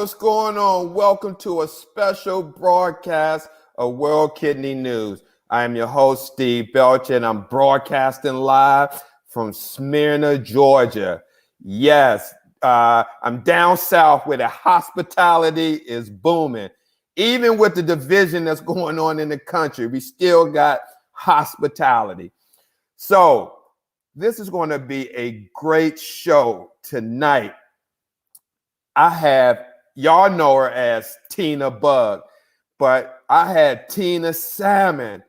what's going on? Welcome to a special broadcast of World Kidney News. I am your host, Steve Belcher, and I'm broadcasting live from Smyrna, Georgia. Yes, I'm down south where the hospitality is booming. Even with the division that's going on in the country, we still got hospitality. So this is going to be a great show tonight. I have, y'all know her as Tina Bug, but I had Tina Salmon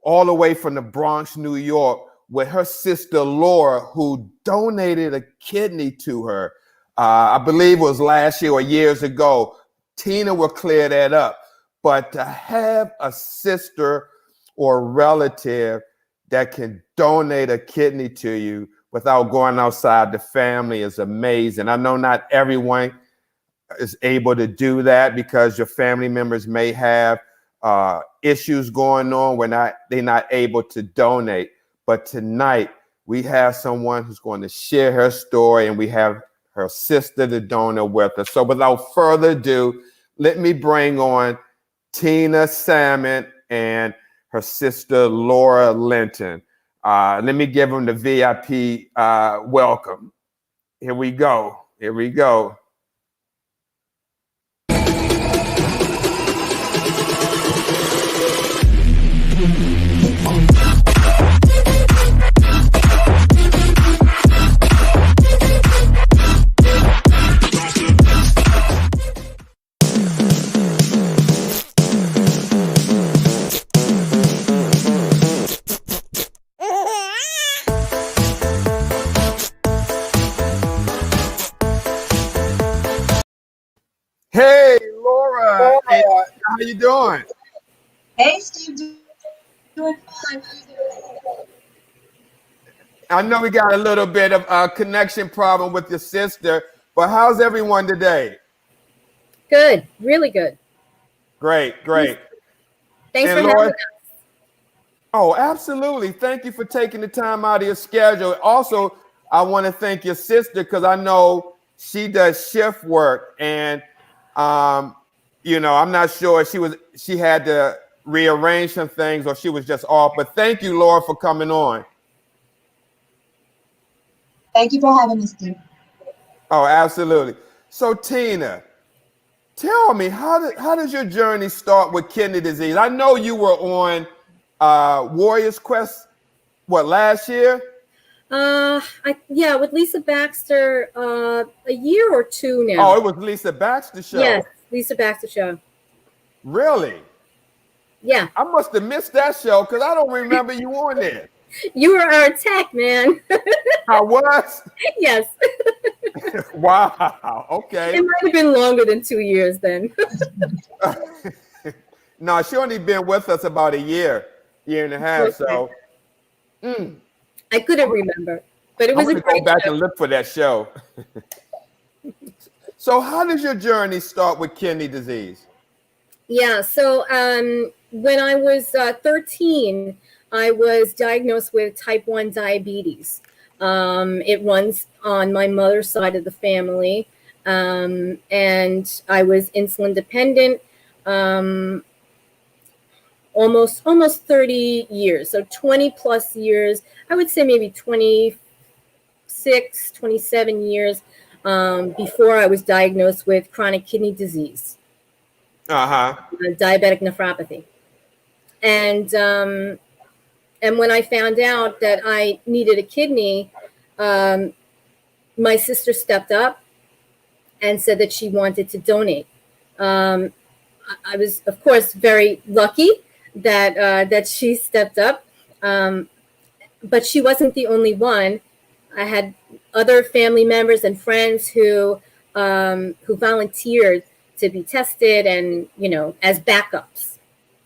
all the way from the Bronx, New York, with her sister Laura, who donated a kidney to her. I believe it was last year or years ago. Tina will clear that up. But to have a sister or relative that can donate a kidney to you without going outside the family is amazing. I know not everyone is able to do that because your family members may have issues going on where they're not able to donate. But tonight we have someone who's going to share her story, and we have her sister, the donor, with us. So without further ado, let me bring on Tina Salmon and her sister Laura Linton. Let me give them the VIP welcome. Here we go. Here we go. Hey, Laura. Hey, how you doing? Hey, Steve. Doing fine. How you doing? I know we got a little bit of a connection problem with your sister, but how's everyone today? Good, really good. Great, great. Thanks And for Laura, having us. oh, absolutely. Thank you for taking the time out of your schedule. Also, I want to thank your sister because I know she does shift work, and I'm not sure she had to rearrange some things or she was just off. But thank you, Laura, for coming on. Thank you for having me, Steve. Oh, absolutely. So, Tina, tell me, how does your journey start with kidney disease? I know you were on Warriors Quest, last year? With Lisa Baxter, a year or two now. Oh, it was Lisa Baxter show. Yes, Lisa Baxter show. Really? Yeah. I must have missed that show because I don't remember you on there. You were our attack, man. I was? Yes. Wow. Okay. It might have been longer than 2 years then. No, she only been with us about a year and a half. Okay. So I couldn't remember, but it was I'm a going to go great back show. and look for that show. So how does your journey start with kidney disease? Yeah, so when I was 13, I was diagnosed with type 1 diabetes. It runs on my mother's side of the family, and I was insulin dependent almost 30 years, so 20 plus years. I would say maybe 26, 27 years before I was diagnosed with chronic kidney disease. Diabetic nephropathy. And when I found out that I needed a kidney, my sister stepped up and said that she wanted to donate. I was, of course, very lucky that she stepped up, but she wasn't the only one. I had other family members and friends who volunteered to be tested and, as backups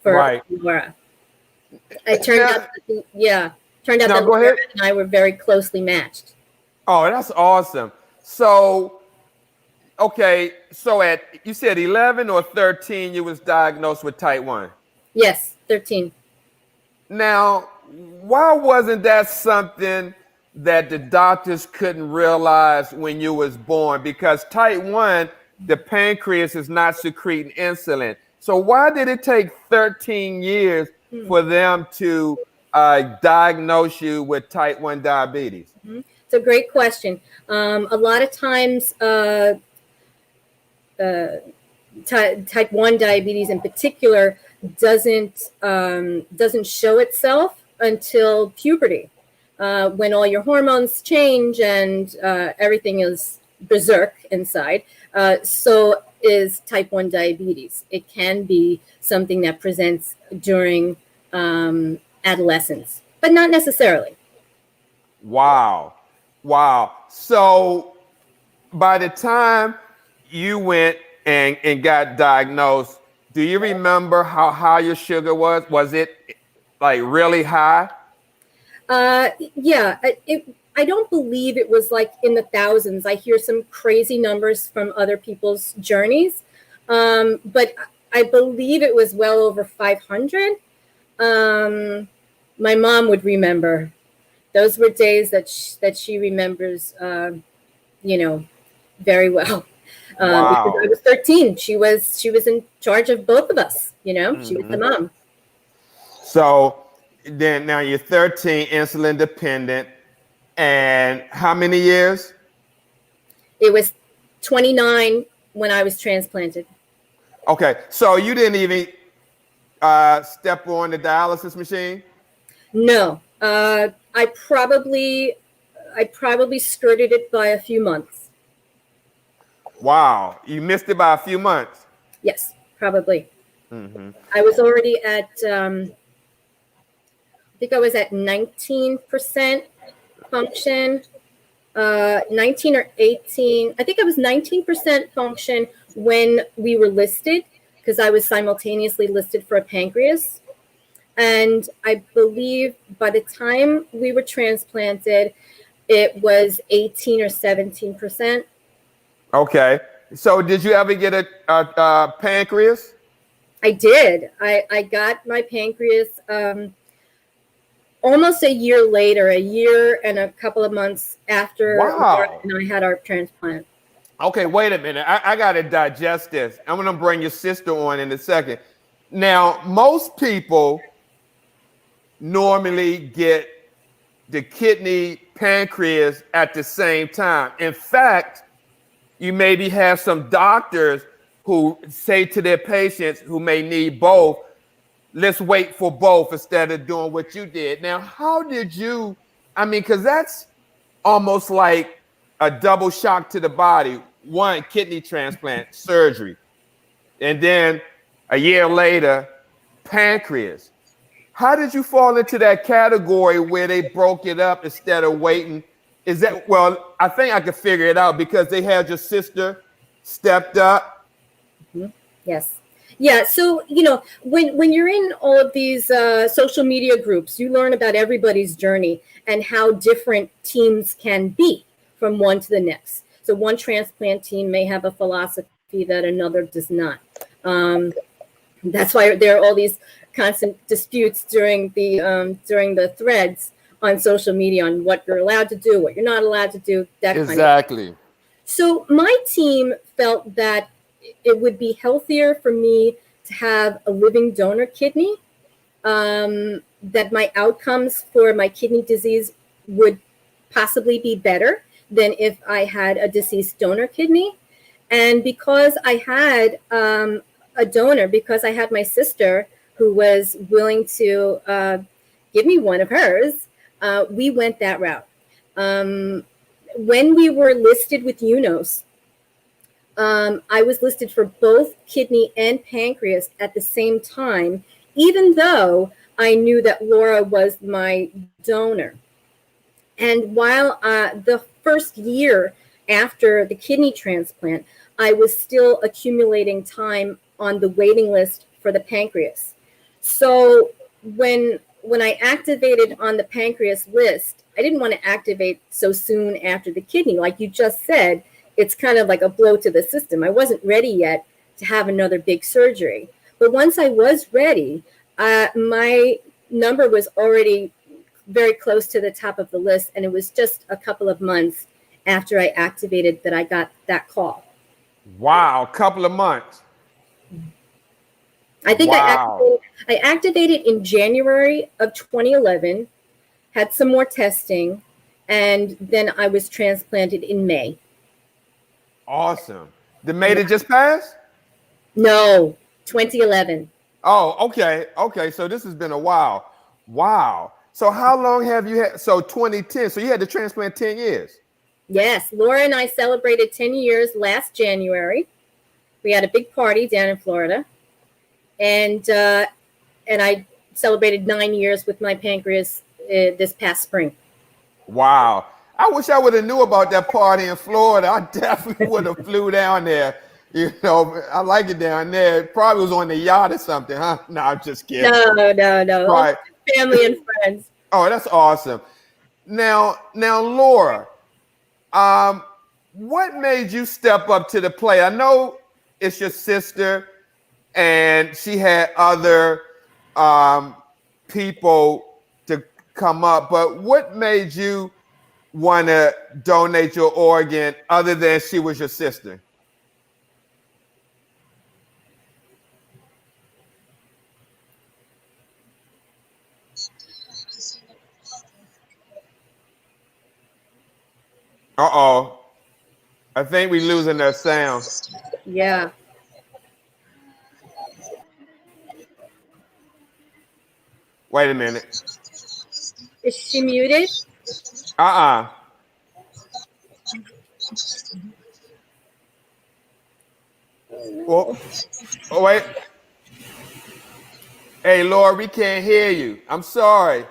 for Laura. It turned out that Laura and I were very closely matched. Oh, that's awesome. So, okay, so you said 11 or 13 you was diagnosed with type 1? Yes, 13. Now, why wasn't that something that the doctors couldn't realize when you was born? Because type 1 the pancreas is not secreting insulin. So why did it take 13 years for them to diagnose you with type 1 diabetes? It's a great question. A lot of times, type 1 diabetes in particular doesn't show itself until puberty, when all your hormones change and everything is berserk inside. So is type 1 diabetes. It can be something that presents during adolescence, but not necessarily. Wow. So by the time you went and got diagnosed, do you remember how high your sugar was? Was it like really high? Yeah, I don't believe it was like in the thousands. I hear some crazy numbers from other people's journeys, but I believe it was well over 500. My mom would remember. Those were days that she remembers, very well. Wow. Because I was 13. She was in charge of both of us. She was the mom. So then now you're 13, insulin dependent, and how many years? It was 29 when I was transplanted. Okay, so you didn't even step on the dialysis machine? No, I probably skirted it by a few months. Wow, you missed it by a few months. Yes, probably. I was already at, I think I was at 19% function, 19 or 18. I think I was 19% function when we were listed, because I was simultaneously listed for a pancreas. And I believe by the time we were transplanted, it was 18 or 17%. Okay, so did you ever get a pancreas? I did. I got my pancreas almost a year later, a year and a couple of months after Wow. and I had our transplant. Okay, wait a minute. I got to digest this. I'm going to bring your sister on in a second. Now, most people normally get the kidney, pancreas at the same time. In fact, you maybe have some doctors who say to their patients who may need both, let's wait for both instead of doing what you did. Now, how did you, because that's almost like a double shock to the body. One, kidney transplant, surgery. And then a year later, pancreas. How did you fall into that category where they broke it up instead of waiting? Is that, well, I think I could figure it out because they had your sister stepped up. Yes. Yeah. So, when you're in all of these social media groups, you learn about everybody's journey and how different teams can be from one to the next. So one transplant team may have a philosophy that another does not. That's why there are all these constant disputes during the threads on social media on what you're allowed to do, what you're not allowed to do, that Exactly. kind of thing. So my team felt that it would be healthier for me to have a living donor kidney, that my outcomes for my kidney disease would possibly be better than if I had a deceased donor kidney. And because I had a donor, because I had my sister who was willing to give me one of hers, we went that route. When we were listed with UNOS, I was listed for both kidney and pancreas at the same time, even though I knew that Laura was my donor. And while the first year after the kidney transplant, I was still accumulating time on the waiting list for the pancreas. So when I activated on the pancreas list, I didn't want to activate so soon after the kidney. Like you just said, it's kind of like a blow to the system. I wasn't ready yet to have another big surgery. But once I was ready, my number was already very close to the top of the list. And it was just a couple of months after I activated that I got that call. Wow, couple of months. I think Wow. I activated in January of 2011, had some more testing, and then I was transplanted in May. Awesome. The May that just passed? No, 2011. Oh, okay. Okay. So this has been a while. Wow. So how long have you had? So 2010. So you had the transplant 10 years. Yes, Laura and I celebrated 10 years last January. We had a big party down in Florida, and I celebrated 9 years with my pancreas this past spring. Wow. I wish I would have knew about that party in Florida. I definitely would have flew down there. You know, I like it down there. It probably was on the yacht or something, huh? No, I'm just kidding. No. Right. Family and friends. Oh, that's awesome. Now, Laura, what made you step up to the plate? I know it's your sister, and she had other people to come up, but what made you want to donate your organ other than she was your sister? Uh-oh. I think we're losing that sound. Yeah. Wait a minute. Is she muted? Uh-uh. Well, oh, wait. Hey, Laura, we can't hear you. I'm sorry.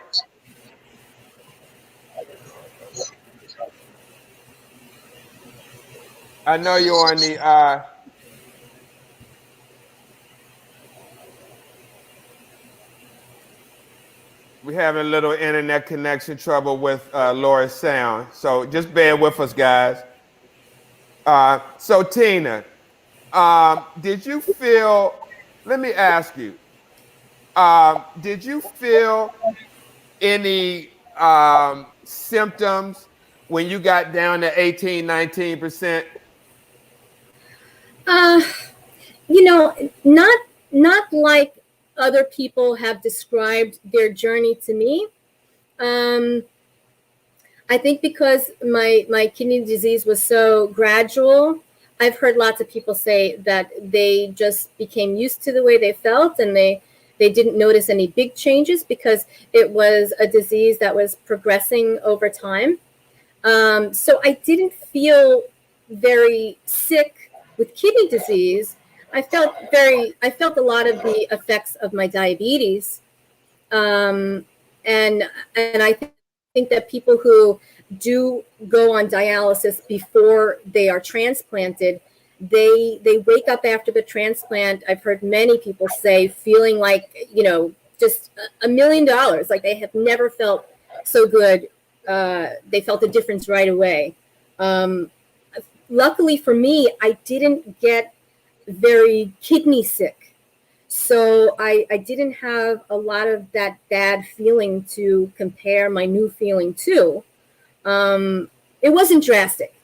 I know you're on the we're having a little internet connection trouble with Laura's sound. So just bear with us, guys. So Tina, did you feel, let me ask you, did you feel any symptoms when you got down to 18, 19%? Not like other people have described their journey to me. I think because my kidney disease was so gradual, I've heard lots of people say that they just became used to the way they felt, and they didn't notice any big changes because it was a disease that was progressing over time. So I didn't feel very sick with kidney disease. I felt a lot of the effects of my diabetes, and I think that people who do go on dialysis before they are transplanted, they wake up after the transplant. I've heard many people say feeling like, just $1 million, like they have never felt so good. They felt a difference right away. Luckily for me, I didn't get very kidney sick. So I didn't have a lot of that bad feeling to compare my new feeling to. It wasn't drastic.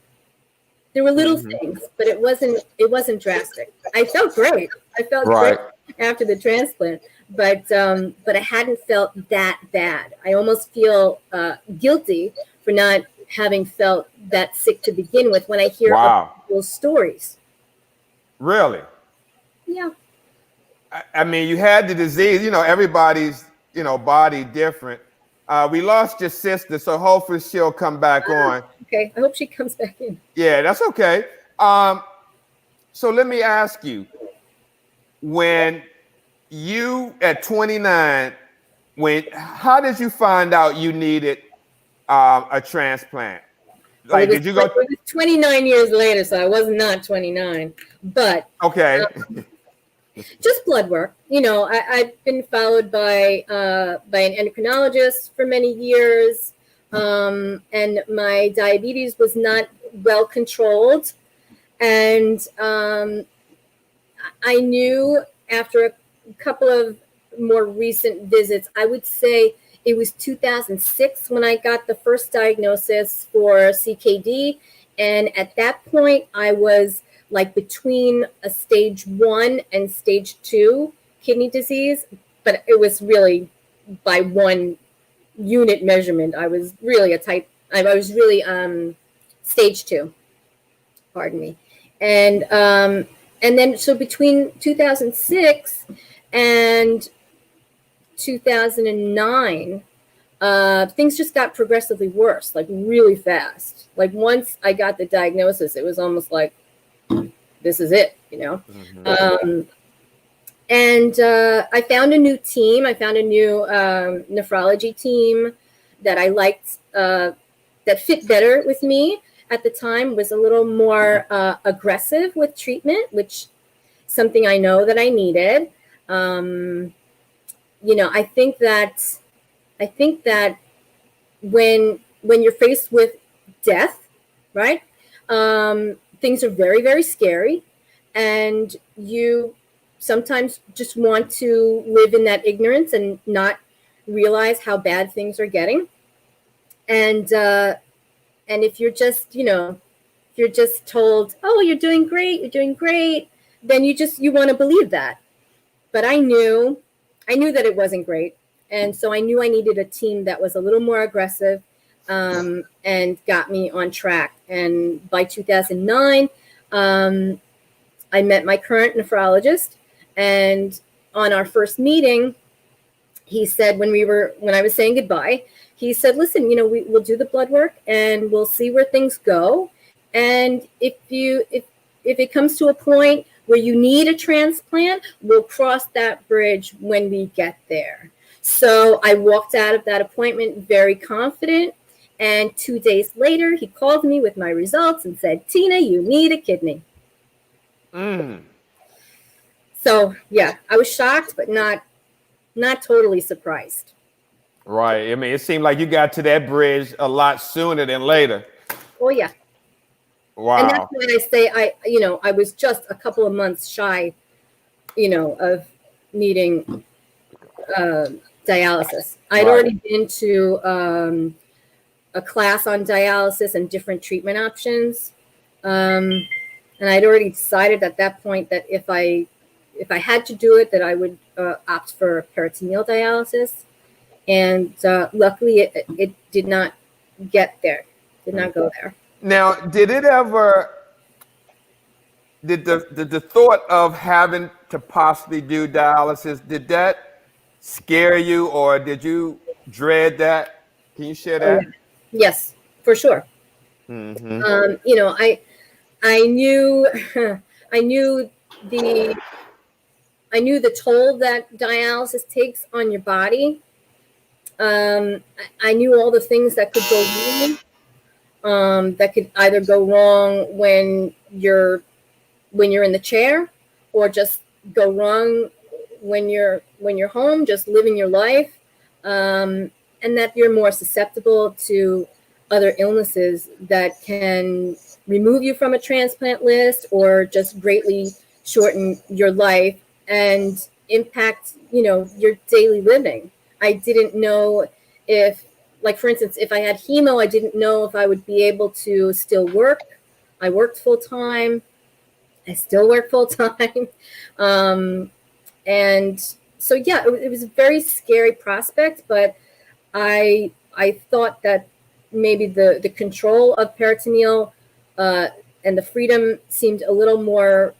There were little things, but it wasn't drastic. I felt great. I felt great after the transplant, but I hadn't felt that bad. I almost feel guilty for not having felt that sick to begin with when I hear those stories. Really? Yeah. I mean, you had the disease, everybody's, body different. We lost your sister, so hopefully she'll come back on. Okay, I hope she comes back in. Yeah, that's okay. So let me ask you, when you at 29, how did you find out you needed a transplant? Like, did you go? It was 29 years later, so I was not 29, but okay. Just blood work. I've been followed by an endocrinologist for many years, and my diabetes was not well controlled. And I knew after a couple of more recent visits, I would say it was 2006 when I got the first diagnosis for CKD. And at that point, I was like between a stage 1 and stage 2 kidney disease, but it was really by one unit measurement. I was really I was really stage 2, pardon me. And then so between 2006 and 2009, things just got progressively worse, like really fast. Like once I got the diagnosis, it was almost like, this is it, you know? Mm-hmm. And I found a new team. I found a new nephrology team that I liked, that fit better with me at the time, was a little more aggressive with treatment, which something I know that I needed. You know, I think that when you're faced with death, right? Things are very, very scary, and you sometimes just want to live in that ignorance and not realize how bad things are getting. And if you're just, you know, if you're just told, oh, you're doing great, then you want to believe that. But I knew that it wasn't great. And so I knew I needed a team that was a little more aggressive, and got me on track. And by 2009, I met my current nephrologist, and on our first meeting, he said, when I was saying goodbye, he said, listen, you know, we'll do the blood work and we'll see where things go. And if it comes to a point where you need a transplant, we'll cross that bridge when we get there. So I walked out of that appointment very confident. And 2 days later, he called me with my results and said, Tina, you need a kidney. So yeah, I was shocked, but not totally surprised. Right. I mean, it seemed like you got to that bridge a lot sooner than later. Oh yeah. Wow. And that's why I say I was just a couple of months shy, you know, of needing dialysis. I'd already been to a class on dialysis and different treatment options. And I'd already decided at that point that if I had to do it, that I would opt for peritoneal dialysis. And luckily, it did not get there. Did not go there. Now, did the thought of having to possibly do dialysis, did that scare you, or did you dread that? Can you share that? Yes, for sure. Mm-hmm. You know, I knew the toll that dialysis takes on your body. I knew all the things that could go wrong. That could either go wrong when you're in the chair, or just go wrong when you're home, just living your life, and that you're more susceptible to other illnesses that can remove you from a transplant list, or just greatly shorten your life and impact, you know, your daily living. I didn't know if, like, for instance, if I had hemo, I didn't know if I would be able to still work. I worked full time. I still work full time. And so, yeah, it was a very scary prospect, but I thought that maybe the control of peritoneal and the freedom seemed a little more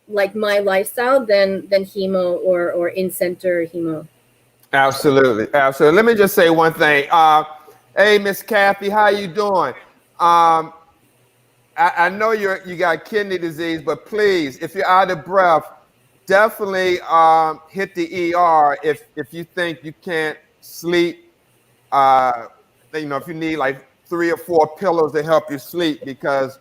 like my lifestyle than hemo or in-center hemo. Absolutely. Let me just say one thing. Hey, Miss Kathy, how you doing? I know you got kidney disease, but please, if you're out of breath, definitely hit the ER if you think you can't sleep. You know, if you need like 3 or 4 pillows to help you sleep, because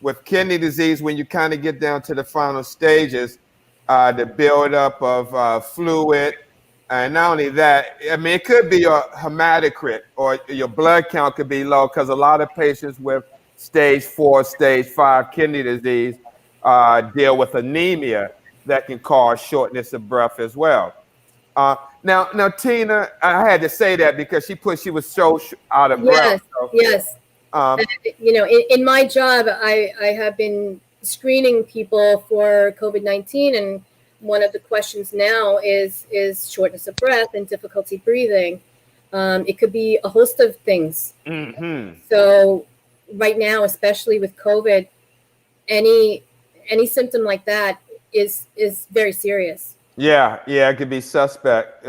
with kidney disease, when you kind of get down to the final stages, the buildup of fluid. And not only that, I mean, it could be your hematocrit, or your blood count could be low, because a lot of patients with stage 4, stage 5 kidney disease deal with anemia that can cause shortness of breath as well. Now, Tina, I had to say that because she was so out of breath. Yes. You know, in my job, I have been screening people for COVID-19, and one of the questions now is shortness of breath and difficulty breathing. It could be a host of things. Mm-hmm. So right now, especially with COVID, any symptom like that is very serious. Yeah, it could be suspect.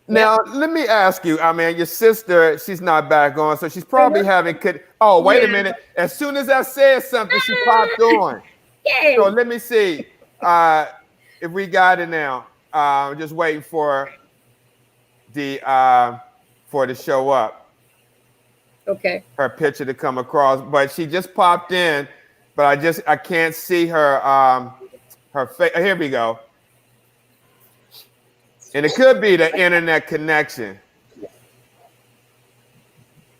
Now, let me ask you. I mean, your sister, she's not back on, so she's probably having. Oh, wait a Yeah. minute. As soon as I said something, she popped on. Yay! So let me see if we got it now. Just waiting for the to show up. Okay. Her picture to come across, but she just popped in. But I can't see her her face. Here we go. And it could be the internet connection.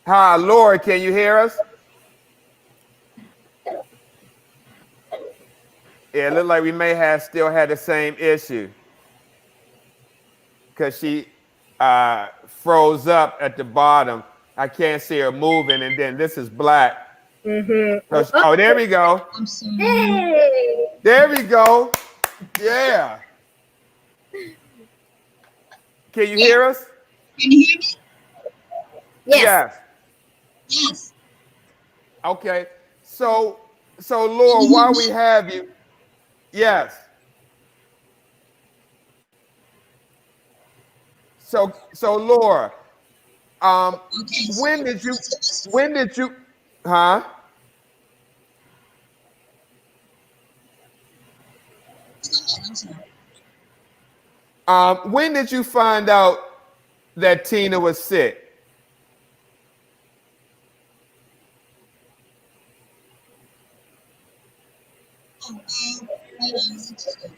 Hi, Laura, can you hear us? Yeah, it looked like we may have still had the same issue. Because she froze up at the bottom. I can't see her moving, and then this is black. Mm-hmm. Oh, there we go. I'm sorry. Hey! There we go. Yeah. Can you hear us? Can you hear me? Yes. Yes. Okay. So Laura, while we have you, yes. So Laura, Okay. when did you, huh? I'm sorry. When did you find out that Tina was sick? Oh, right on. I was a teenager.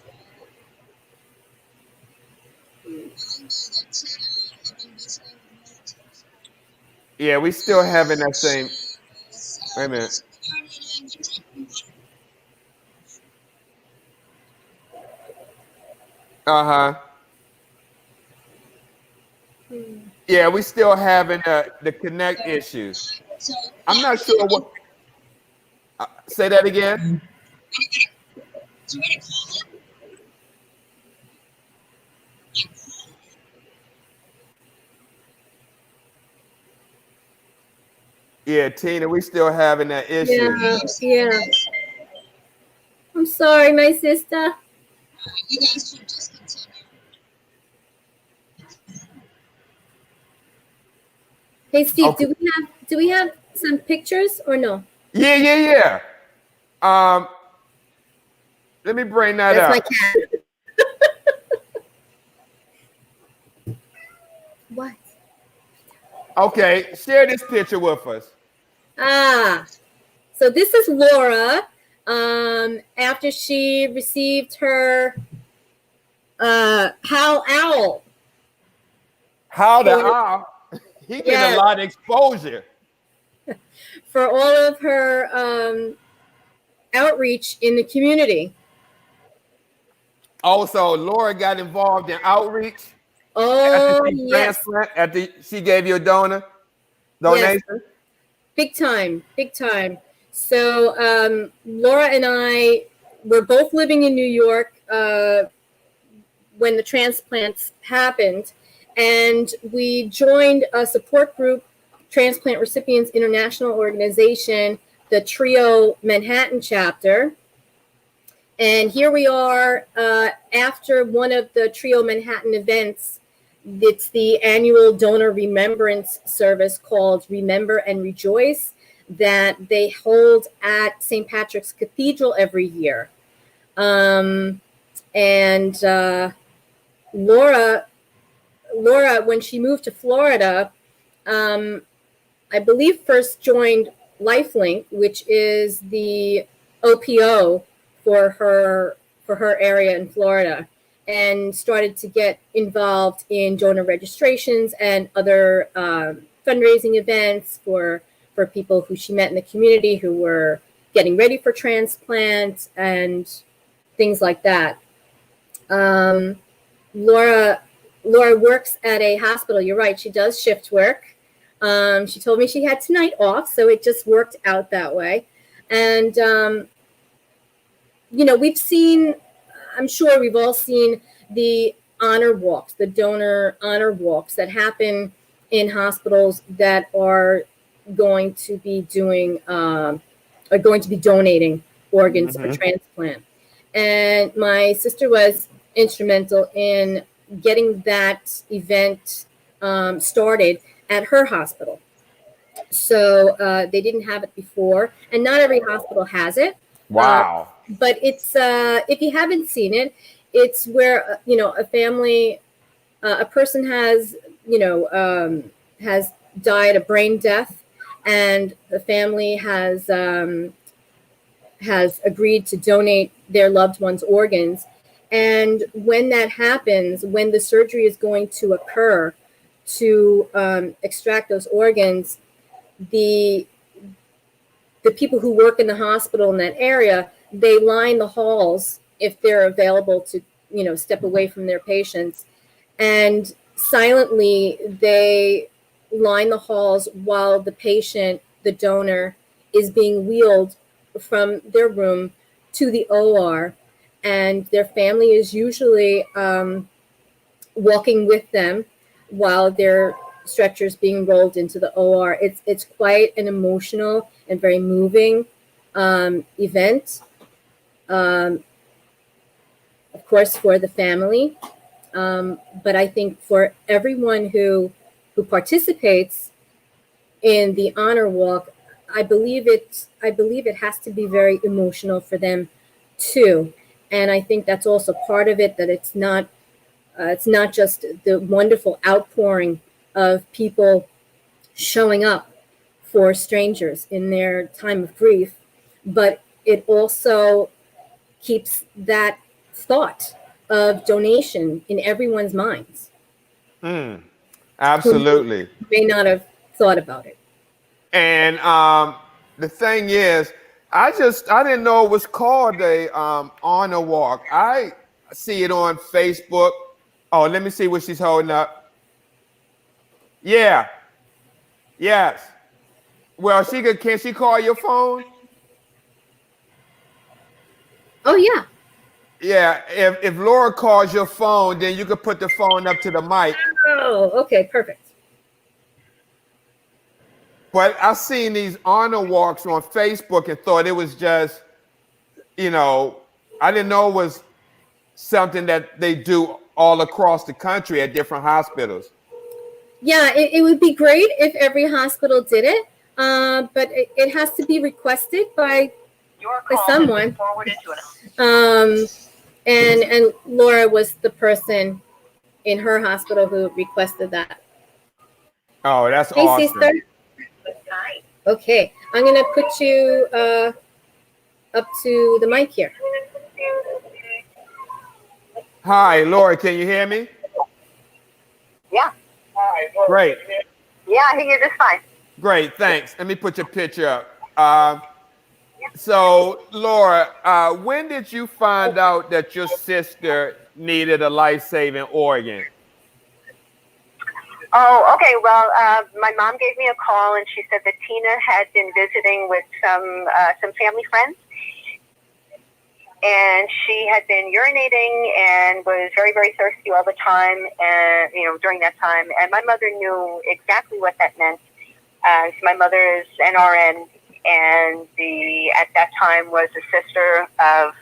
I know that Tina had been visiting with relatives. Yeah, we still having that same. So Wait a minute. she started Uh-huh. Yeah, we still having the connect issues. So I'm not sure what. Say that again. do you want to call him? Yeah, Tina, we still having that issue. Yeah. I'm sorry, my sister. You guys should just continue. Hey, Steve, Okay. do we have some pictures or no? Yeah. Let me bring that That's my up. cat. What? Okay, share this picture with us. So this is Laura. After she received her Hal Owl. How the owl? He get a lot of exposure for all of her outreach in the community. Also, Laura got involved in outreach. Oh, yes. After she gave you a donation? Yes. Big time. So Laura and I were both living in New York when the transplants happened, and we joined a support group, Transplant Recipients International Organization, the TRIO Manhattan chapter. And here we are after one of the TRIO Manhattan events. It's the annual donor remembrance service called Remember and Rejoice that they hold at St. Patrick's Cathedral every year. And Laura, when she moved to Florida, I believe first joined LifeLink, which is the OPO for her area in Florida, and started to get involved in donor registrations and other fundraising events for people who she met in the community who were getting ready for transplant and things like that. Laura works at a hospital. You're right, she does shift work. She told me she had tonight off, so it just worked out that way. And we've seen, I'm sure we've all seen the honor walks, the donor honor walks that happen in hospitals that are going to be donating organs for transplant. And my sister was instrumental in getting that event started at her hospital. So they didn't have it before, and not every hospital has it. Wow. But it's if you haven't seen it, it's where a family, a person has has died a brain death, and the family has agreed to donate their loved one's organs. And when that happens, when the surgery is going to occur to extract those organs, the people who work in the hospital in that area, they line the halls if they're available to step away from their patients, and silently they line the halls while the patient, the donor, is being wheeled from their room to the OR, and their family is usually walking with them while their stretchers being rolled into the OR. It's quite an emotional and very moving event, of course, for the family, but I think for everyone who participates in the honor walk, I believe it has to be very emotional for them too. And I think that's also part of it, that it's not just the wonderful outpouring of people showing up for strangers in their time of grief, but it also keeps that thought of donation in everyone's minds. Absolutely. Who may not have thought about it. And the thing is, I didn't know it was called a honor walk. I see it on Facebook. Oh, let me see what she's holding up. Yeah. Yes. Well, can she call your phone? Oh yeah. Yeah. If Laura calls your phone, then you could put the phone up to the mic. Oh, okay, perfect. But I've seen these honor walks on Facebook and thought it was just, I didn't know it was something that they do all across the country at different hospitals. Yeah, it would be great if every hospital did it, but it has to be requested by someone. And Laura was the person in her hospital who requested that. Oh, that's hey, awesome. Sister. Okay, I'm gonna put you up to the mic here. Hi, Laura, can you hear me? Yeah. Great. Yeah, I hear you just fine. Great, thanks. Let me put your picture up. So, Laura, when did you find out that your sister needed a life-saving organ? Oh, okay. Well, my mom gave me a call, and she said that Tina had been visiting with some family friends, and she had been urinating and was very, very thirsty all the time, and during that time. And my mother knew exactly what that meant. So my mother is an RN, and at that time was a sister of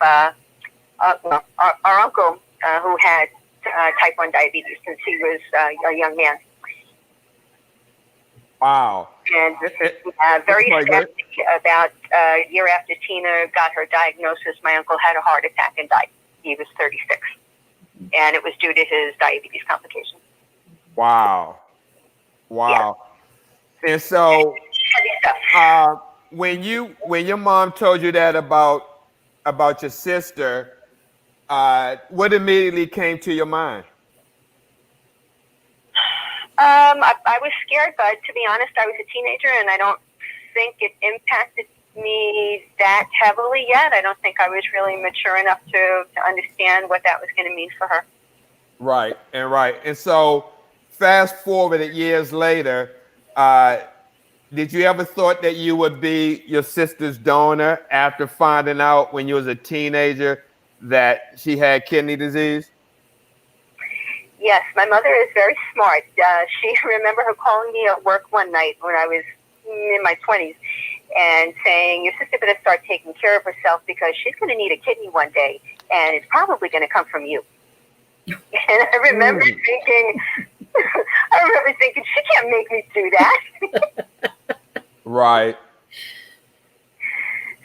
our uncle who had type 1 diabetes since he was a young man. Wow. And very sadly, about a year after Tina got her diagnosis, my uncle had a heart attack and died. He was 36. And it was due to his diabetes complications. Wow. Wow. Yeah. And so when your mom told you that about your sister, what immediately came to your mind? I was scared, but to be honest, I was a teenager, and I don't think it impacted me that heavily yet. I don't think I was really mature enough to understand what that was going to mean for her. Right. And so fast forward years later, Did you ever thought that you would be your sister's donor after finding out when you was a teenager that she had kidney disease? Yes, my mother is very smart. She remember her calling me at work one night when I was in my 20s and saying, your sister better start taking care of herself because she's going to need a kidney one day, and it's probably going to come from you. And I remember thinking, she can't make me do that. Right.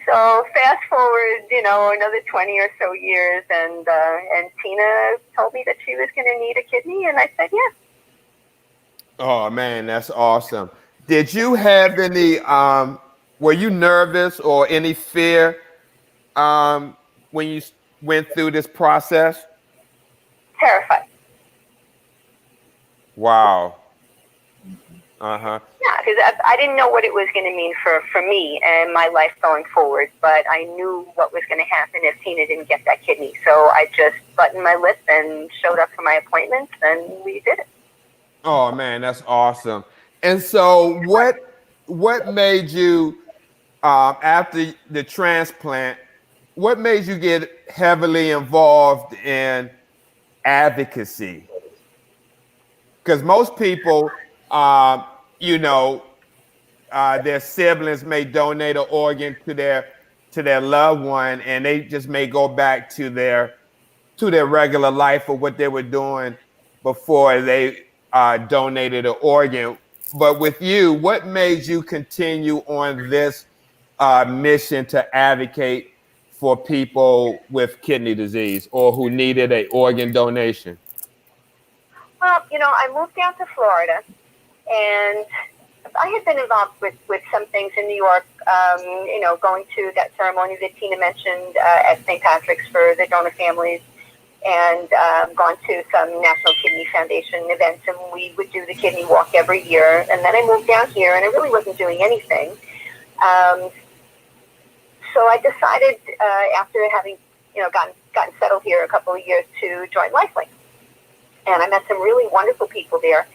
So fast forward, another 20 or so years, and Tina told me that she was going to need a kidney, and I said yes. Oh man, that's awesome. Did you have any? Were you nervous or any fear when you went through this process? Terrified. Wow. Uh-huh. Yeah, because I didn't know what it was going to mean for me and my life going forward, but I knew what was going to happen if Tina didn't get that kidney. So I just buttoned my lip and showed up for my appointments, and we did it. Oh man, that's awesome. And so what made you after the transplant, what made you get heavily involved in advocacy? Because most people their siblings may donate an organ to their loved one, and they just may go back to their regular life or what they were doing before they donated an organ. But with you, what made you continue on this mission to advocate for people with kidney disease or who needed an organ donation? Well, I moved down to Florida, and I had been involved with some things in New York, going to that ceremony that Tina mentioned at St. Patrick's for the donor families, and gone to some National Kidney Foundation events, and we would do the kidney walk every year. And then I moved down here, and I really wasn't doing anything. So I decided, after having gotten settled here a couple of years, to join LifeLink. And I met some really wonderful people there.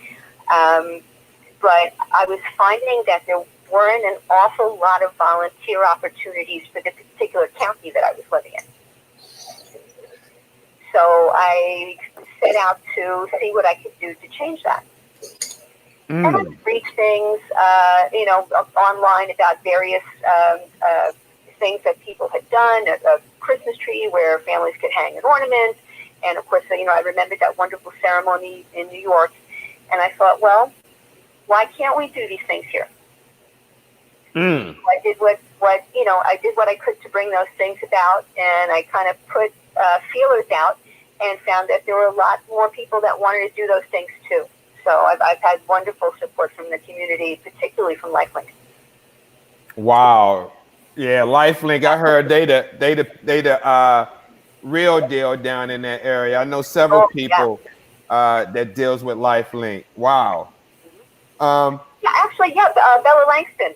But I was finding that there weren't an awful lot of volunteer opportunities for the particular county that I was living in. So I set out to see what I could do to change that. And I read things, online about various things that people had done, a Christmas tree where families could hang an ornament. And of course, I remembered that wonderful ceremony in New York. And I thought, well, why can't we do these things here? I did I did what I could to bring those things about, and I kind of put feelers out and found that there were a lot more people that wanted to do those things too. So I've had wonderful support from the community, particularly from LifeLink. Wow. Yeah, LifeLink, I heard they the real deal down in that area. I know several people that deals with LifeLink. Wow. Bella Langston.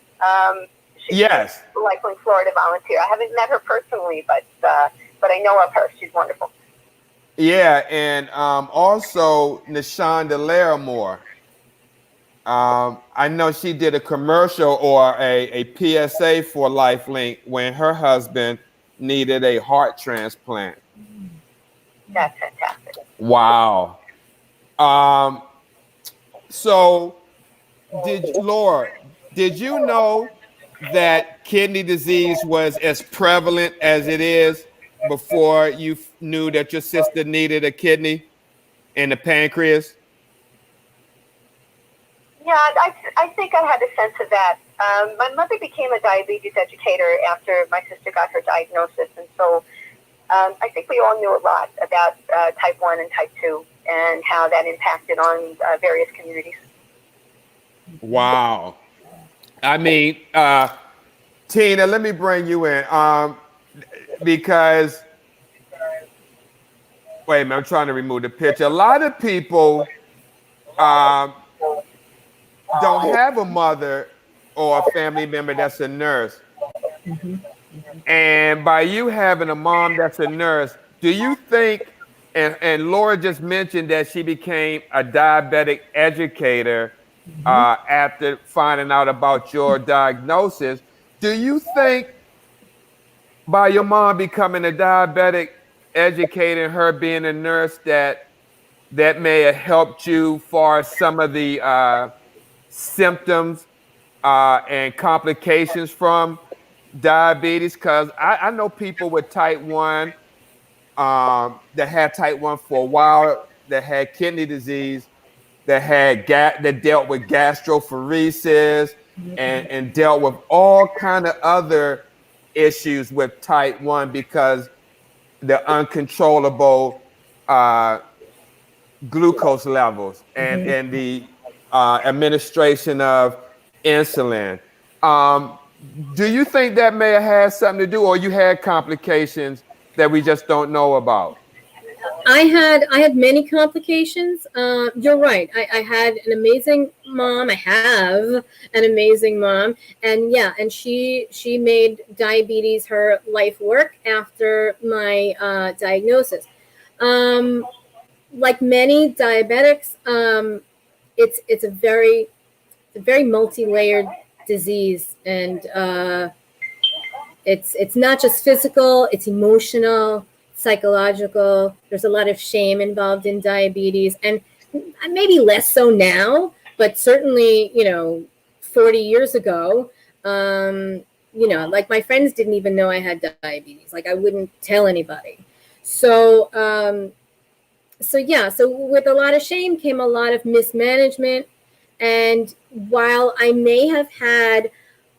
She's yes. a LifeLink Florida volunteer. I haven't met her personally, but I know of her. She's wonderful. Yeah, and also Nashonda Larimore. I know she did a commercial or a PSA for LifeLink when her husband needed a heart transplant. That's fantastic. Wow. So, Laura, did you know that kidney disease was as prevalent as it is before you knew that your sister needed a kidney and the pancreas? Yeah, I think I had a sense of that. My mother became a diabetes educator after my sister got her diagnosis, and so I think we all knew a lot about type 1 and type 2 and how that impacted on various communities. Wow. I mean, Tina, let me bring you in because, wait a minute, I'm trying to remove the picture. A lot of people don't have a mother or a family member that's a nurse. Mm-hmm. And by you having a mom that's a nurse, do you think, and Laura just mentioned that she became a diabetic educator, after finding out about your diagnosis. Do you think by your mom becoming a diabetic, educating her, being a nurse, that may have helped you for some of the symptoms and complications from diabetes? Because I know people with type 1 that had type 1 for a while, that had kidney disease, that dealt with gastrophoresis and dealt with all kind of other issues with type 1 because the uncontrollable glucose levels and the administration of insulin. Do you think that may have had something to do, or you had complications that we just don't know about? I had many complications. You're right. I had an amazing mom. I have an amazing mom, and yeah, and she made diabetes her life work after my diagnosis. Like many diabetics, it's a very multi-layered disease, and it's not just physical; it's emotional, psychological. There's a lot of shame involved in diabetes, and maybe less so now, but certainly 40 years ago, like my friends didn't even know I had diabetes. Like I wouldn't tell anybody. So so with a lot of shame came a lot of mismanagement. And while I may have had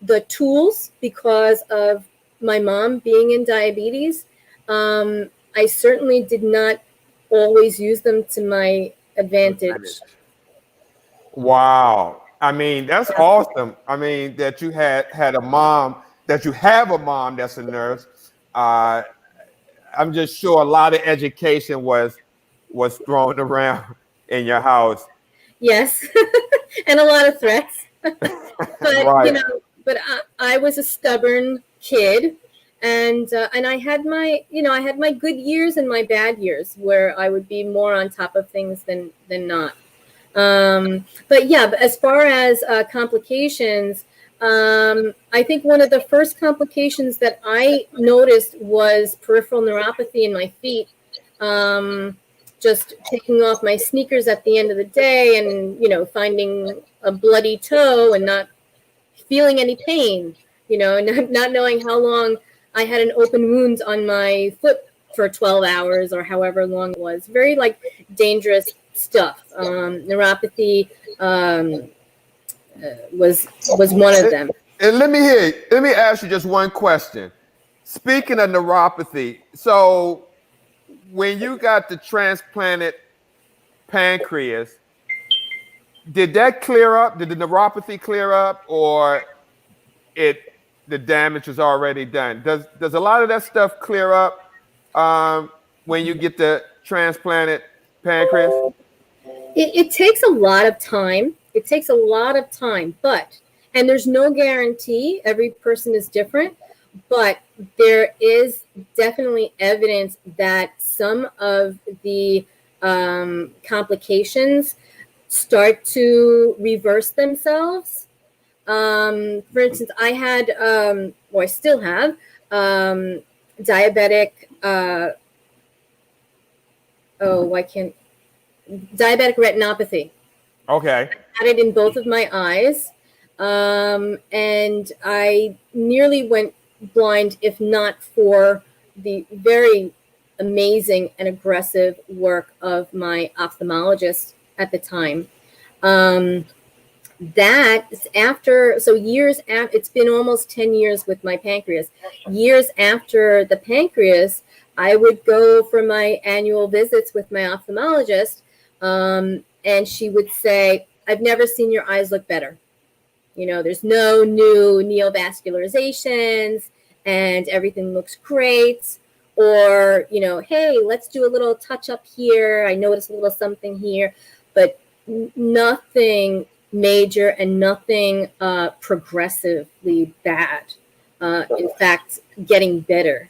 the tools because of my mom being in diabetes, I certainly did not always use them to my advantage. Wow. I mean, that's awesome. I mean, that you had a mom, that you have a mom that's a nurse. I'm just sure a lot of education was thrown around in your house. Yes, and a lot of threats. But Right. but I was a stubborn kid, and I had my good years and my bad years where I would be more on top of things than not. But as far as complications, I think one of the first complications that I noticed was peripheral neuropathy in my feet. Just taking off my sneakers at the end of the day and, finding a bloody toe and not feeling any pain, and not knowing how long I had an open wound on my foot for 12 hours or however long it was. Very dangerous stuff. Neuropathy was one of them. And let me ask you just one question. Speaking of neuropathy, so when you got the transplanted pancreas, did that clear up? Did the neuropathy clear up, or the damage was already done? Does a lot of that stuff clear up when you get the transplanted pancreas? It takes a lot of time. And there's no guarantee. Every person is different. But there is definitely evidence that some of the complications start to reverse themselves. For instance, I had, or I still have, diabetic. Diabetic retinopathy. Okay. I had it in both of my eyes, and I nearly went blind, if not for the very amazing and aggressive work of my ophthalmologist at the time. Years after, it's been almost 10 years with my pancreas. Years after the pancreas, I would go for my annual visits with my ophthalmologist, and she would say, "I've never seen your eyes look better. There's no new neovascularizations and everything looks great." Or, "Hey, let's do a little touch up here. I noticed a little something here," but nothing major and nothing progressively bad. In fact, getting better.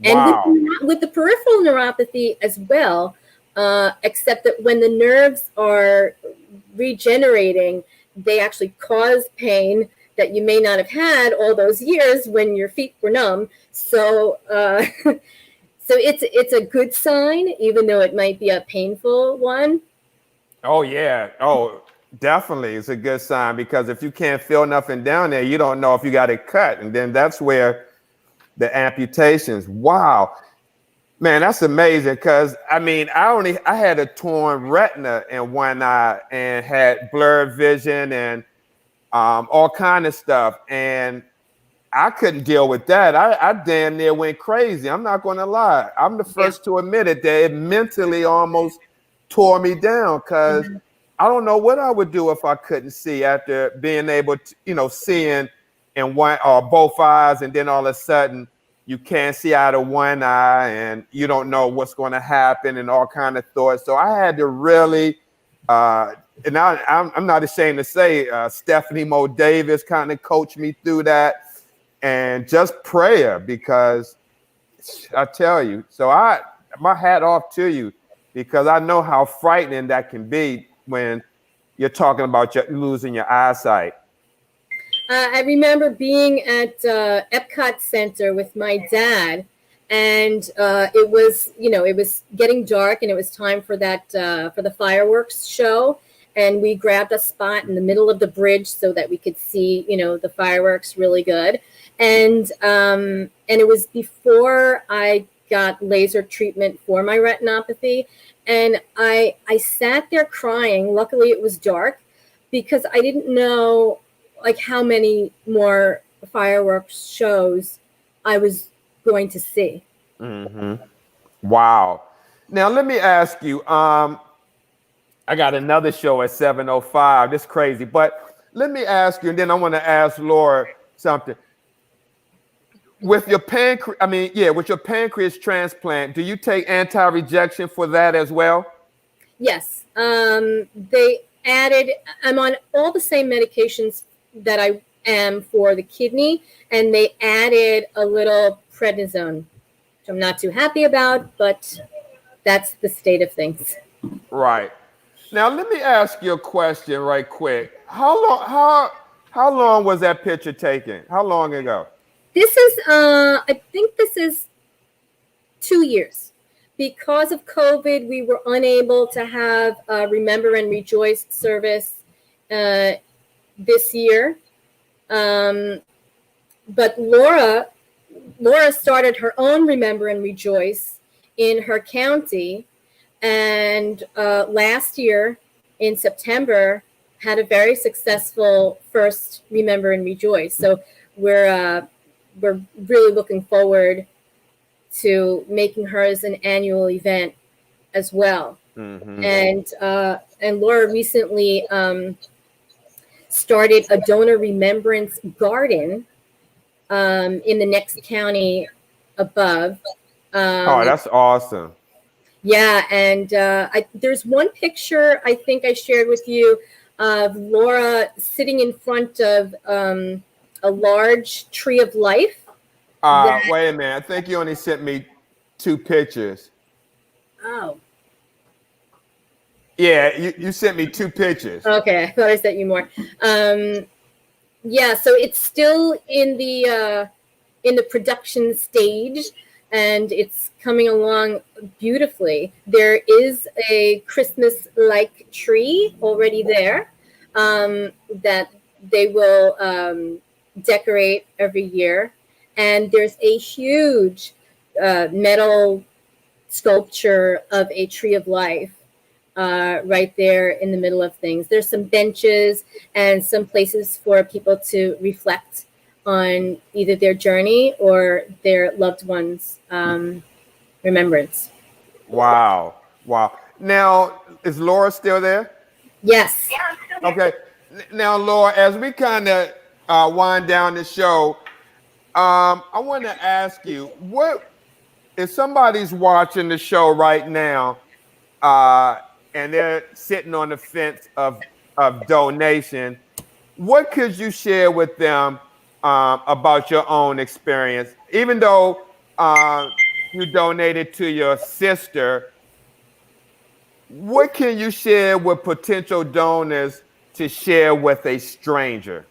Wow. And with the peripheral neuropathy as well, except that when the nerves are regenerating, they actually cause pain that you may not have had all those years when your feet were numb. So, so it's a good sign, even though it might be a painful one. Oh yeah. Oh, definitely. It's a good sign because if you can't feel nothing down there, you don't know if you got it cut. And then that's where the amputations. Wow. Man, that's amazing. Cause I mean, I had a torn retina in one eye and had blurred vision and all kind of stuff. And I couldn't deal with that. I damn near went crazy. I'm not going to lie. I'm the first to admit it that it mentally almost tore me down because I don't know what I would do if I couldn't see after being able to, seeing in one or both eyes, and then all of a sudden you can't see out of one eye and you don't know what's going to happen and all kind of thoughts. So I had to really, and I'm not ashamed to say, Stephanie Mo Davis kind of coached me through that. And just prayer, because I tell you, so my hat off to you, because I know how frightening that can be when you're talking about losing your eyesight. I remember being at Epcot Center with my dad, and it was getting dark, and it was time for the fireworks show. And we grabbed a spot in the middle of the bridge so that we could see, the fireworks really good. And it was before I got laser treatment for my retinopathy. And I sat there crying. Luckily, it was dark because I didn't know how many more fireworks shows I was going to see. Mm-hmm. Wow. Now, let me ask you, I got another show at 7:05. This is crazy, but let me ask you, and then I want to ask Laura something. With your pancreas transplant, do you take anti-rejection for that as well? Yes. They added, I'm on all the same medications that I am for the kidney, and they added a little prednisone, which I'm not too happy about, but that's the state of things. Right. Now, let me ask you a question right quick. How long was that picture taken? How long ago? This is, I think this is 2 years. Because of COVID, we were unable to have a Remember and Rejoice service this year. But Laura started her own Remember and Rejoice in her county. And last year in September had a very successful first Remember and Rejoice. So we're really looking forward to making hers an annual event as well. Mm-hmm. And Laura recently started a donor remembrance garden in the next county above. That's awesome. Yeah, and there's one picture I think I shared with you of Laura sitting in front of a large tree of life. Wait a minute. I think you only sent me 2 pictures. Oh. Yeah, you sent me 2 pictures. Okay, I thought I sent you more. Yeah, so it's still in the production stage, and it's coming along beautifully. There is a Christmas-like tree already there that they will decorate every year. And there's a huge metal sculpture of a tree of life right there in the middle of things. There's some benches and some places for people to reflect on either their journey or their loved ones' remembrance. Wow. Now, is Laura still there? Yes. Okay. Now, Laura, as we kind of wind down the show, I want to ask you, what if somebody's watching the show right now and they're sitting on the fence of donation, what could you share with them about your own experience? Even though you donated to your sister, what can you share with potential donors to share with a stranger?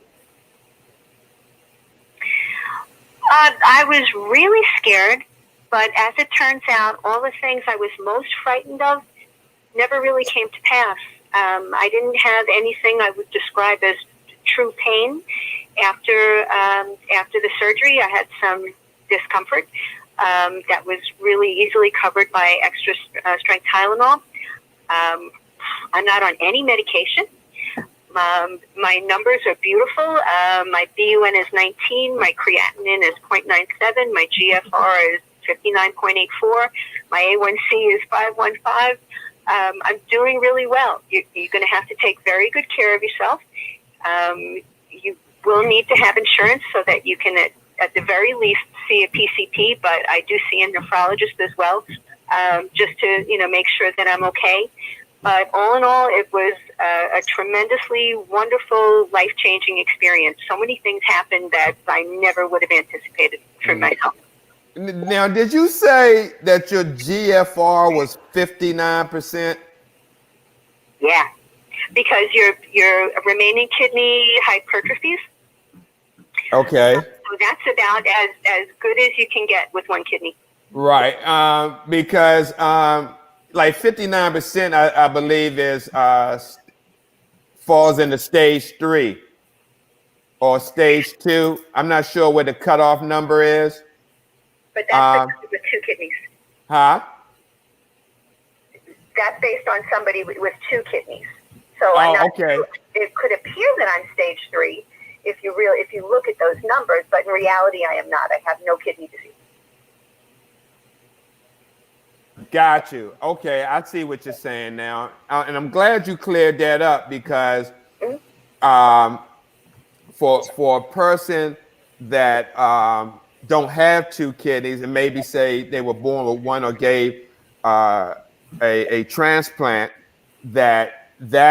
I was really scared, but as it turns out, all the things I was most frightened of never really came to pass. I didn't have anything I would describe as true pain. After the surgery, I had some discomfort that was really easily covered by extra strength Tylenol. I'm not on any medication. My numbers are beautiful. My BUN is 19. My creatinine is 0.97. My GFR is 59.84. My A1C is 515. I'm doing really well. You're going to have to take very good care of yourself. You will need to have insurance so that you can, at the very least, see a PCP, but I do see a nephrologist as well, just to make sure that I'm okay. But all in all, it was a tremendously wonderful, life-changing experience. So many things happened that I never would have anticipated for myself. Now, did you say that your GFR was 59%? Yeah, because your remaining kidney hypertrophies. Okay. So that's about as good as you can get with one kidney. Right. Because like 59%, I believe is falls into stage 3 or stage 2. I'm not sure what the cutoff number is. But that's with 2 kidneys. Huh? That's based on somebody with 2 kidneys. So I'm not okay. Sure. It could appear that I'm stage 3 if you look at those numbers, but in reality, I am not. I have no kidney disease. Got you. Okay, I see what you're saying now, and I'm glad you cleared that up because for a person that don't have 2 kidneys and maybe say they were born with one or gave a transplant, that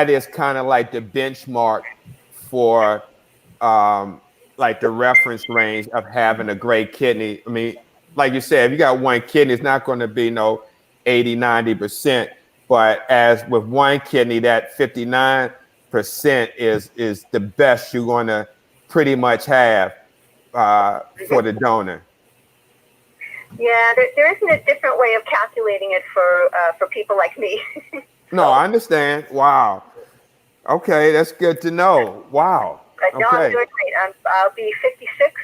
is kind of like the benchmark for like the reference range of having a great kidney. I mean, like you said, if you got one kidney, it's not going to be no 80, 90%. But as with one kidney, that 59% is the best you're going to pretty much have for the donor. Yeah, there isn't a different way of calculating it for people like me. No, I understand. Wow. Okay, that's good to know. Wow. But no, I'm doing great. I'll be 56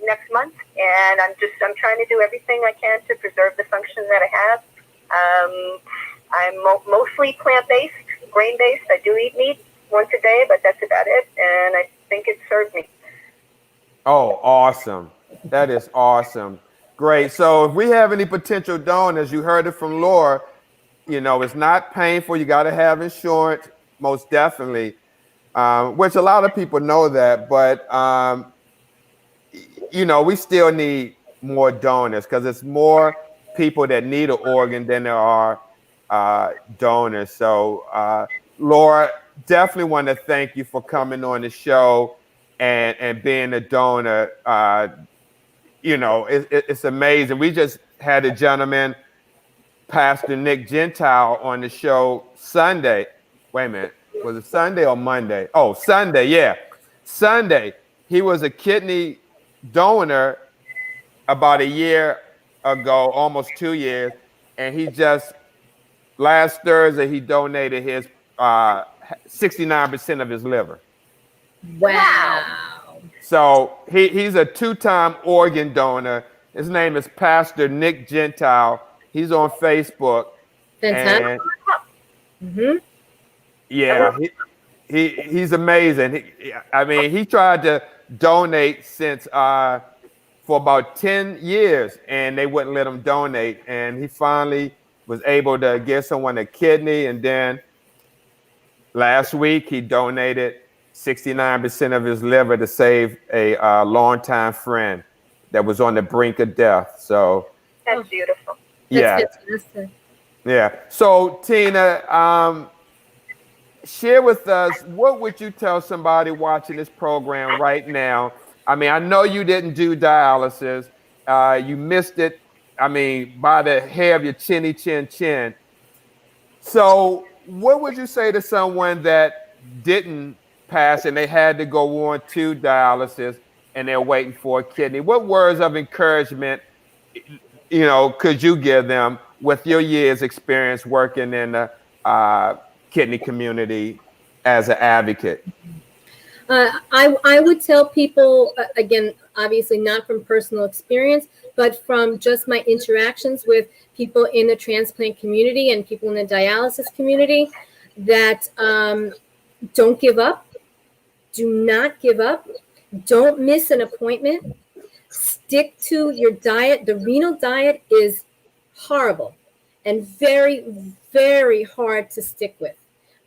next month, and I'm trying to do everything I can to preserve the function that I have. I'm mostly plant-based, grain-based. I do eat meat once a day, but that's about it, and I think it served me. Oh, awesome. That is awesome. Great. So if we have any potential donors, you heard it from Laura, it's not painful. You got to have insurance, most definitely, which a lot of people know that. But, we still need more donors because it's more people that need an organ than there are donors. So, Laura, definitely want to thank you for coming on the show and being a donor. It's amazing. We just had a gentleman, Pastor Nick Gentile, on the show Sunday. Wait a minute. Was it Sunday or Monday? Oh, Sunday. Yeah. Sunday. He was a kidney donor about a year ago, almost 2 years. And he just, last Thursday, he donated his 69% of his liver. Wow. So he's a 2-time organ donor. His name is Pastor Nick Gentile. He's on Facebook. Fantastic. Yeah, he's amazing. He tried to donate since for about 10 years, and they wouldn't let him donate. And he finally was able to give someone a kidney. And then last week, he donated 69% of his liver to save a longtime friend that was on the brink of death. So that's beautiful. Yeah. Yeah. So Tina, share with us, what would you tell somebody watching this program right now? I mean, I know you didn't do dialysis. You missed it. I mean, by the hair of your chinny chin. So what would you say to someone that didn't passed and they had to go on to dialysis and they're waiting for a kidney. What words of encouragement, could you give them with your years experience working in the kidney community as an advocate? I would tell people, again, obviously not from personal experience, but from just my interactions with people in the transplant community and people in the dialysis community, that don't give up. Do not give up. Don't miss an appointment. Stick to your diet. The renal diet is horrible and very, very hard to stick with.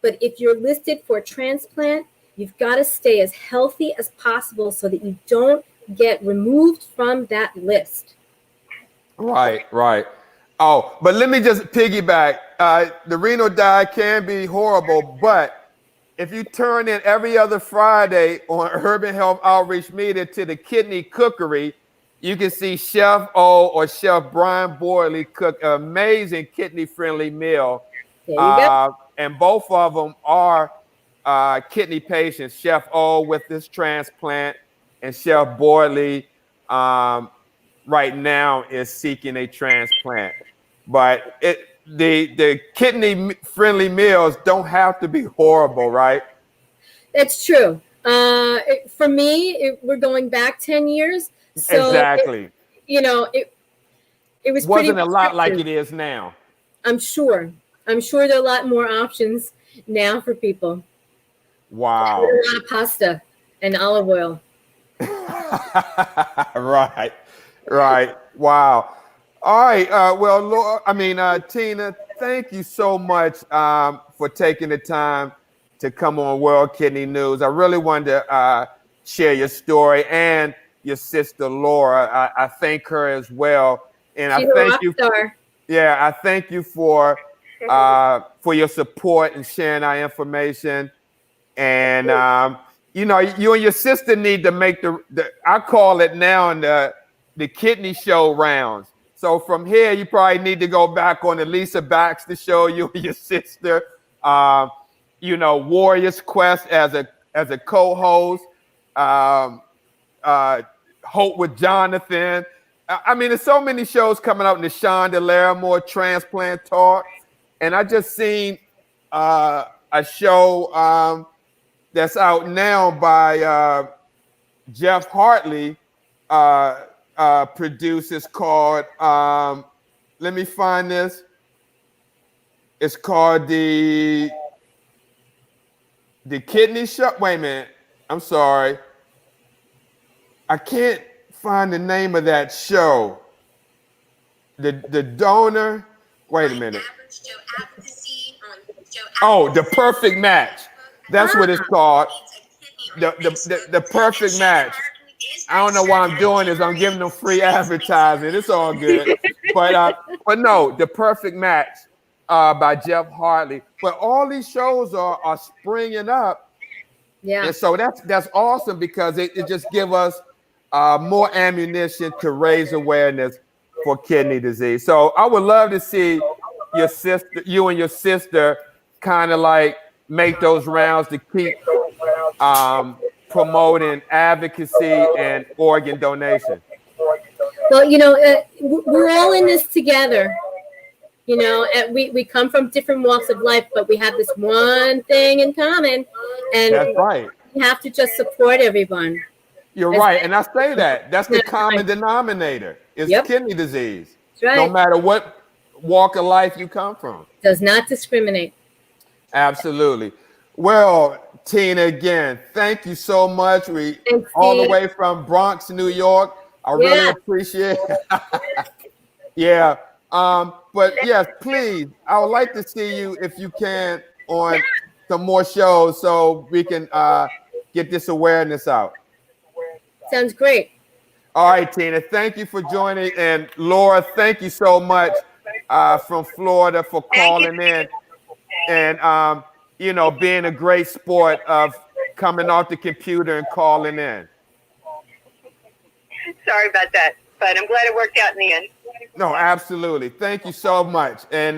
But if you're listed for transplant, you've got to stay as healthy as possible so that you don't get removed from that list. Right. Oh, but let me just piggyback. The renal diet can be horrible, but if you turn in every other Friday on Urban Health Outreach Media to the Kidney Cookery, you can see Chef O or Chef Brian Boyley cook an amazing kidney-friendly meal. There you go. And both of them are kidney patients. Chef O with this transplant, and Chef Boyley right now is seeking a transplant. But the kidney-friendly meals don't have to be horrible, right? That's true. For me, we're going back 10 years. So exactly. It was wasn't pretty a lot like it is now. I'm sure there are a lot more options now for people. Wow. A lot of pasta and olive oil. Right. Wow. All right. Well, Laura, Tina, thank you so much for taking the time to come on World Kidney News. I really wanted to share your story and your sister Laura. I thank her as well, and She's I thank you. Star. Yeah, I thank you for your support and sharing our information. And you and your sister need to make the I call it now in the kidney show rounds. So from here, you probably need to go back on the Lisa Baxter show. You and your sister, Warriors Quest as a co-host. Hope with Jonathan. There's so many shows coming up in the Shonda Larimore Transplant Talk. And I just seen a show that's out now by Jeff Hartley, produces called, let me find this. It's called the Kidney Show. Wait a minute. I'm sorry. I can't find the name of that show. The donor. Wait a minute. Oh, The Perfect Match. That's what it's called. The Perfect Match. I don't know what I'm doing is I'm giving them free advertising. It's all good. But no, The Perfect Match by Jeff Hartley. But all these shows are springing up. Yeah. And so that's awesome because it just gives us more ammunition to raise awareness for kidney disease. So I would love to see you and your sister kind of like make those rounds to keep promoting advocacy and organ donation. Well, we're all in this together. And we come from different walks of life, but we have this one thing in common, and that's right. We have to just support everyone. You're right, and I say that's the common denominator is kidney disease. That's right. No matter what walk of life you come from. Does not discriminate. Absolutely. Well, Tina, again, thank you so much. Thanks, all the way from Bronx, New York. I really appreciate it. Yeah. But yes, please, I would like to see you if you can on some more shows so we can get this awareness out. Sounds great. All right, Tina, thank you for joining. And Laura, thank you so much from Florida for calling in and, being a great sport of coming off the computer and calling in. Sorry about that, but I'm glad it worked out in the end. No, absolutely. Thank you so much. And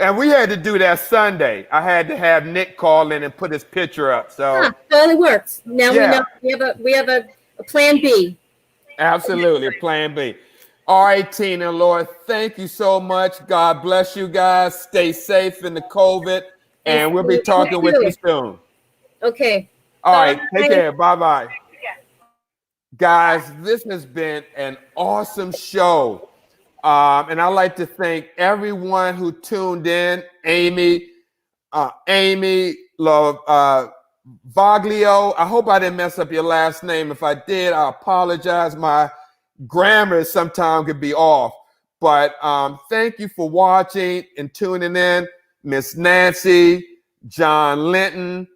And we had to do that Sunday. I had to have Nick call in and put his picture up. So It only works. Now Yeah. we know we have a plan B. absolutely, plan B. All right, Tina and Laura, thank you so much. God bless you guys. Stay safe in the COVID, and we'll be talking with you soon. Okay. All right, Bye. take care. Bye-bye. Guys, this has been an awesome show. And I'd like to thank everyone who tuned in. Amy Voglio. I hope I didn't mess up your last name. If I did, I apologize. My grammar sometimes could be off. But thank you for watching and tuning in. Miss Nancy, John Linton.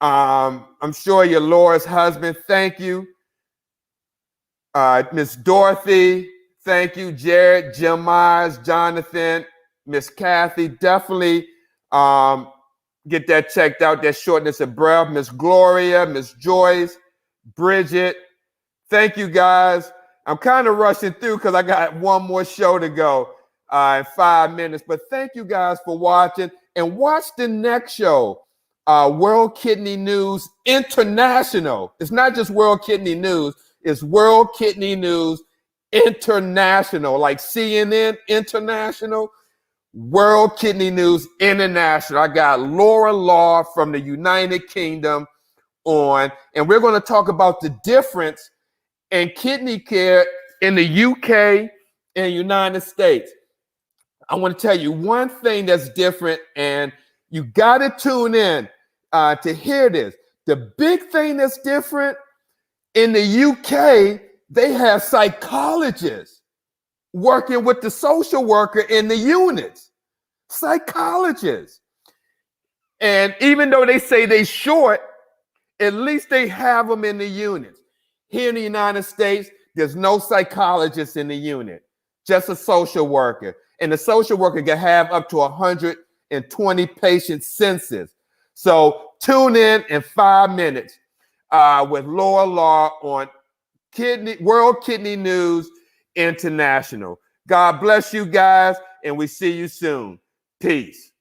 I'm sure you're Laura's husband. Thank you. Miss Dorothy. Thank you, Jared, Jim Myers, Jonathan, Miss Kathy. Definitely get that checked out, that shortness of breath. Miss Gloria, Miss Joyce, Bridget. Thank you, guys. I'm kind of rushing through because I got one more show to go in 5 minutes. But thank you guys for watching. And watch the next show, World Kidney News International. It's not just World Kidney News. It's World Kidney News International, like CNN International, World Kidney News International. I got Laura Law from the United Kingdom on, and we're going to talk about the difference in kidney care in the UK and United States. I want to tell you one thing that's different, and you got to tune in to hear this. The big thing that's different in the UK, they have psychologists working with the social worker in the units. Psychologists. And even though they say they're short, at least they have them in the units. Here in the United States, there's no psychologist in the unit, just a social worker. And the social worker can have up to 120 patient census. So tune in 5 minutes with Laura Law on World Kidney News International. God bless you guys, and we see you soon. Peace.